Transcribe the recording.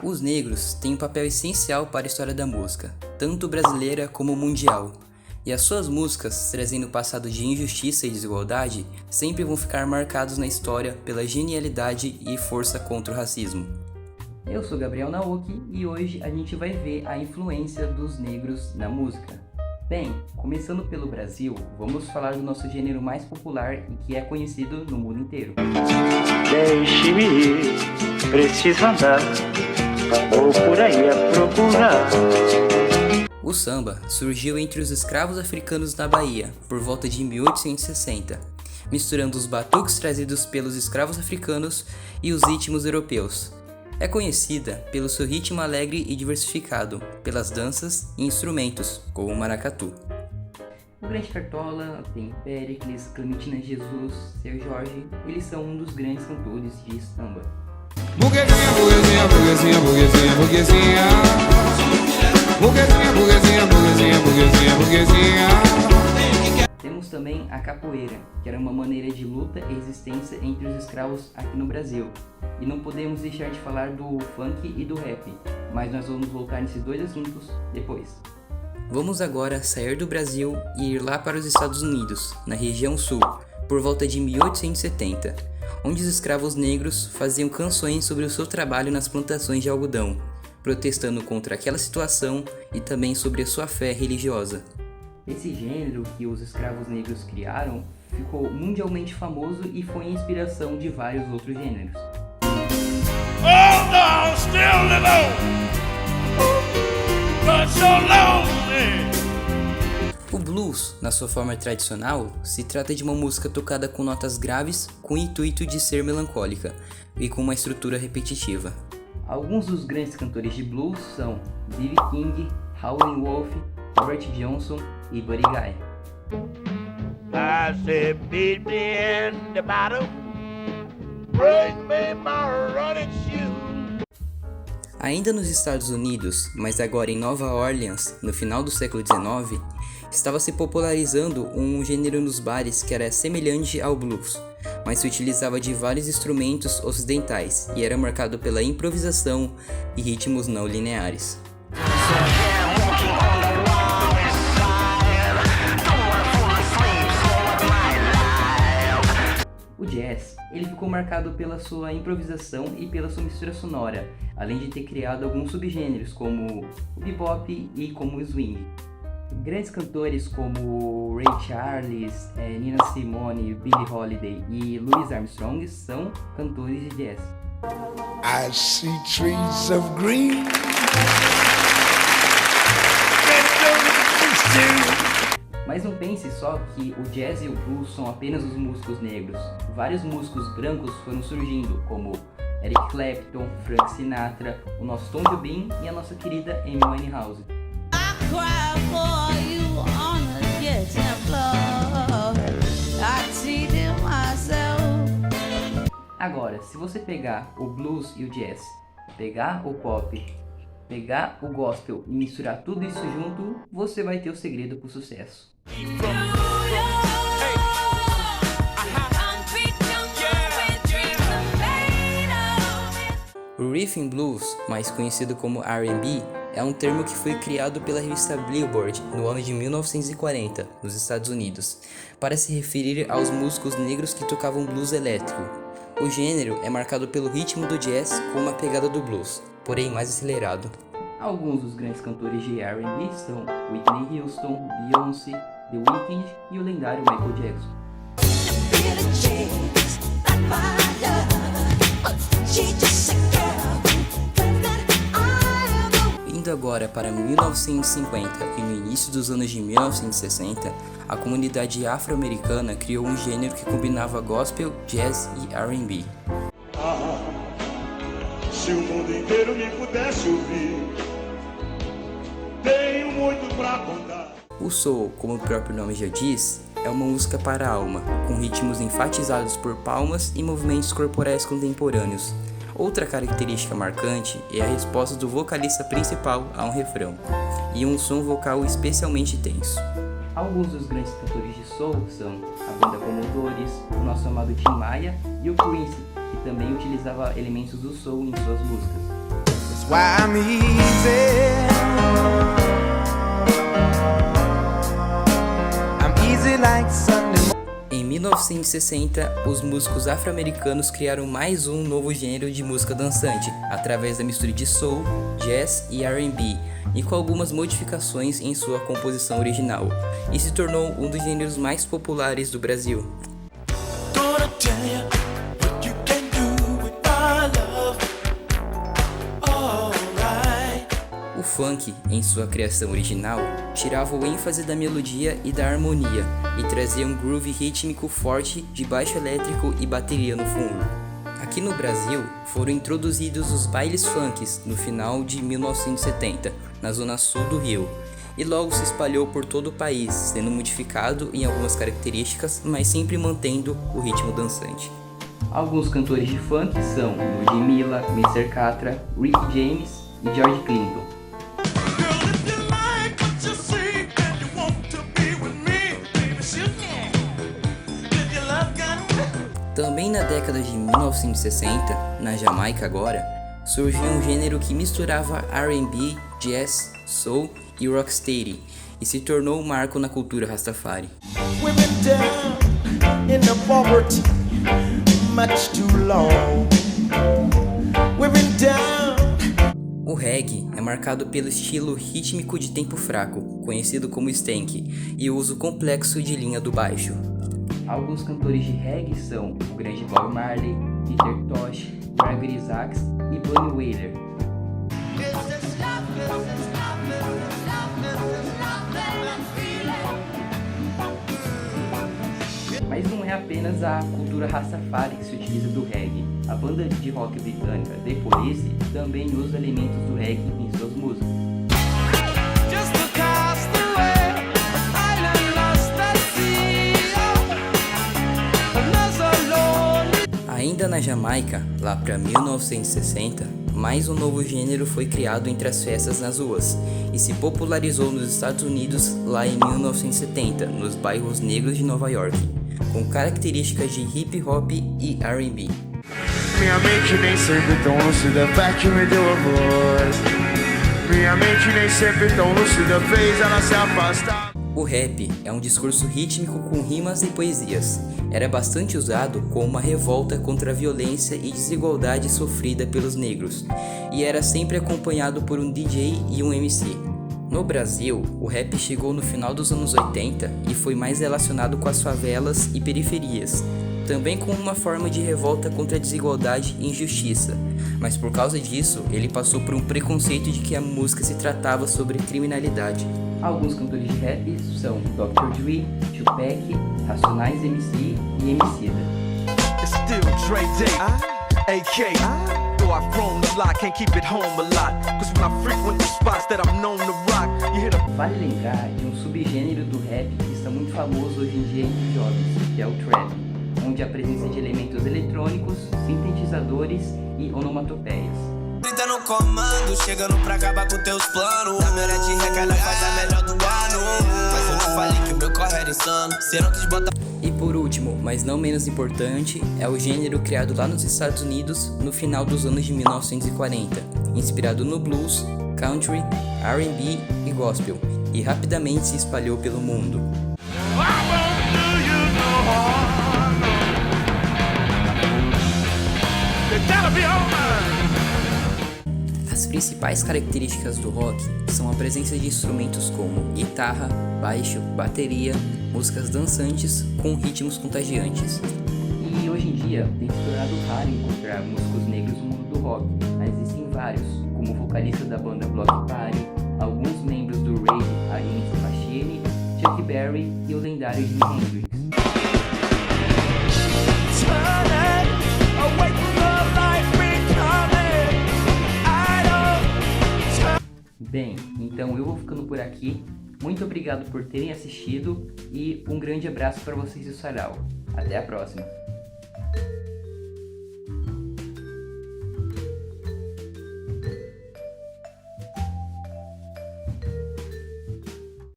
Os negros têm um papel essencial para a história da música, tanto brasileira como mundial. E as suas músicas, trazendo o passado de injustiça e desigualdade, sempre vão ficar marcados na história pela genialidade e força contra o racismo. Eu sou Gabriel Naoki e hoje a gente vai ver a influência dos negros na música. Bem, começando pelo Brasil, vamos falar do nosso gênero mais popular e que é conhecido no mundo inteiro. Deixe-me ir, preciso andar, vou por aí a procurar. O samba surgiu entre os escravos africanos na Bahia, por volta de 1860, misturando os batuques trazidos pelos escravos africanos e os ritmos europeus. É conhecida pelo seu ritmo alegre e diversificado, pelas danças e instrumentos, como o maracatu. O Grande Cartola, tem Péricles, Clementina Jesus, Seu Jorge, eles são um dos grandes cantores de samba. Burguesinha, burguesinha, burguesinha, burguesinha, burguesinha. Burguesinha, burguesinha, burguesinha, burguesinha, burguesinha. Temos também a capoeira, que era uma maneira de luta e resistência entre os escravos aqui no Brasil. E não podemos deixar de falar do funk e do rap, mas nós vamos voltar nesses dois assuntos depois. Vamos agora sair do Brasil e ir lá para os Estados Unidos, na região sul, por volta de 1870, onde os escravos negros faziam canções sobre o seu trabalho nas plantações de algodão, protestando contra aquela situação e também sobre a sua fé religiosa. Esse gênero que os escravos negros criaram ficou mundialmente famoso e foi a inspiração de vários outros gêneros. Oh no, still little, but so lonely. O blues, na sua forma tradicional, se trata de uma música tocada com notas graves com o intuito de ser melancólica e com uma estrutura repetitiva. Alguns dos grandes cantores de blues são B.B. King, Howlin' Wolf, Robert Johnson e Buddy Guy. I said, beat me in the bottom, bring me my running shoes. Ainda nos Estados Unidos, mas agora em Nova Orleans, no final do século XIX, estava se popularizando um gênero nos bares que era semelhante ao blues, mas se utilizava de vários instrumentos ocidentais e era marcado pela improvisação e ritmos não lineares. O jazz, ele ficou marcado pela sua improvisação e pela sua mistura sonora, além de ter criado alguns subgêneros como o bebop e como o swing. Grandes cantores como Ray Charles, Nina Simone, Billie Holiday e Louis Armstrong são cantores de jazz. I see trees of green. Mas não pense só que o jazz e o blues são apenas os músicos negros. Vários músicos brancos foram surgindo, como Eric Clapton, Frank Sinatra, o nosso Tom Jobim e a nossa querida Amy Winehouse. Agora, se você pegar o blues e o jazz, pegar o pop, pegar o gospel e misturar tudo isso junto, você vai ter o segredo para o sucesso. O Rhythm Blues, mais conhecido como R&B, é um termo que foi criado pela revista Billboard no ano de 1940, nos Estados Unidos, para se referir aos músicos negros que tocavam blues elétrico. O gênero é marcado pelo ritmo do jazz com uma pegada do blues, porém mais acelerado. Alguns dos grandes cantores de R&B são Whitney Houston, Beyoncé, The Weeknd e o lendário Michael Jackson. Indo agora para 1950 e no início dos anos de 1960, a comunidade afro-americana criou um gênero que combinava gospel, jazz e R&B. Se o mundo inteiro me pudesse ouvir, tenho muito pra contar. O soul, como o próprio nome já diz, é uma música para a alma, com ritmos enfatizados por palmas e movimentos corporais contemporâneos. Outra característica marcante é a resposta do vocalista principal a um refrão, e um som vocal especialmente tenso. Alguns dos grandes cantores de soul são a banda Commodores, o nosso amado Tim Maia e o Prince, que também utilizava elementos do soul em suas músicas. why I'm easy. I'm easy like Sunday. Em 1960, os músicos afro-americanos criaram mais um novo gênero de música dançante, através da mistura de soul, jazz e R&B, e com algumas modificações em sua composição original, e se tornou um dos gêneros mais populares do Brasil. O funk, em sua criação original, tirava o ênfase da melodia e da harmonia e trazia um groove rítmico forte de baixo elétrico e bateria no fundo. Aqui no Brasil, foram introduzidos os bailes funks no final de 1970, na zona sul do Rio, e logo se espalhou por todo o país, sendo modificado em algumas características, mas sempre mantendo o ritmo dançante. Alguns cantores de funk são Ludmilla, Mr. Catra, Rick James e George Clinton. Também na década de 1960, na Jamaica agora, surgiu um gênero que misturava R&B, jazz, soul e rocksteady, e se tornou um marco na cultura Rastafari. O reggae é marcado pelo estilo rítmico de tempo fraco, conhecido como stank, e o uso complexo de linha do baixo. Alguns cantores de reggae são o grande Bob Marley, Peter Tosh, Gregory Isaacs e Bunny Wailer. Mas não é apenas a cultura Rastafari que se utiliza do reggae. A banda de rock britânica The Police também usa elementos do reggae em suas músicas. Ainda na Jamaica, lá para 1960, mais um novo gênero foi criado entre as festas nas ruas e se popularizou nos Estados Unidos lá em 1970, nos bairros negros de Nova York, com características de hip hop e R&B. Minha mente nem sempre tão lúcida, que me deu a voz. Minha mente nem sempre tão lúcida, fez ela se afastar. O rap é um discurso rítmico com rimas e poesias. Era bastante usado como uma revolta contra a violência e desigualdade sofrida pelos negros, e era sempre acompanhado por um DJ e um MC. No Brasil, o rap chegou no final dos anos 80 e foi mais relacionado com as favelas e periferias, também como uma forma de revolta contra a desigualdade e injustiça, mas por causa disso, ele passou por um preconceito de que a música se tratava sobre criminalidade. Alguns cantores de rap são Dr. Dre, Tupac, Racionais MC e Emicida. Vale lembrar de um subgênero do rap que está muito famoso hoje em dia entre os jovens, que é o trap, onde a presença de elementos eletrônicos, sintetizadores e onomatopeias. No comando, chegando pra acabar com teus planos. A melhor de rec, ela faz a melhor do ano. Mas eu não falei que o meu corre era insano. Cê não quis botar. E por último, mas não menos importante, é o gênero criado lá nos Estados Unidos no final dos anos de 1940, inspirado no blues, country, R&B e gospel, e rapidamente se espalhou pelo mundo. As principais características do rock são a presença de instrumentos como guitarra, baixo, bateria, músicas dançantes com ritmos contagiantes. E hoje em dia tem se tornado raro encontrar músicos negros no mundo do rock, mas existem vários, como o vocalista da banda Bloc Party, alguns membros do Rage Against the Machine, Chuck Berry e o lendário Jimi Hendrix. Bem, então eu vou ficando por aqui. Muito obrigado por terem assistido e um grande abraço para vocês do Sarau. Até a próxima!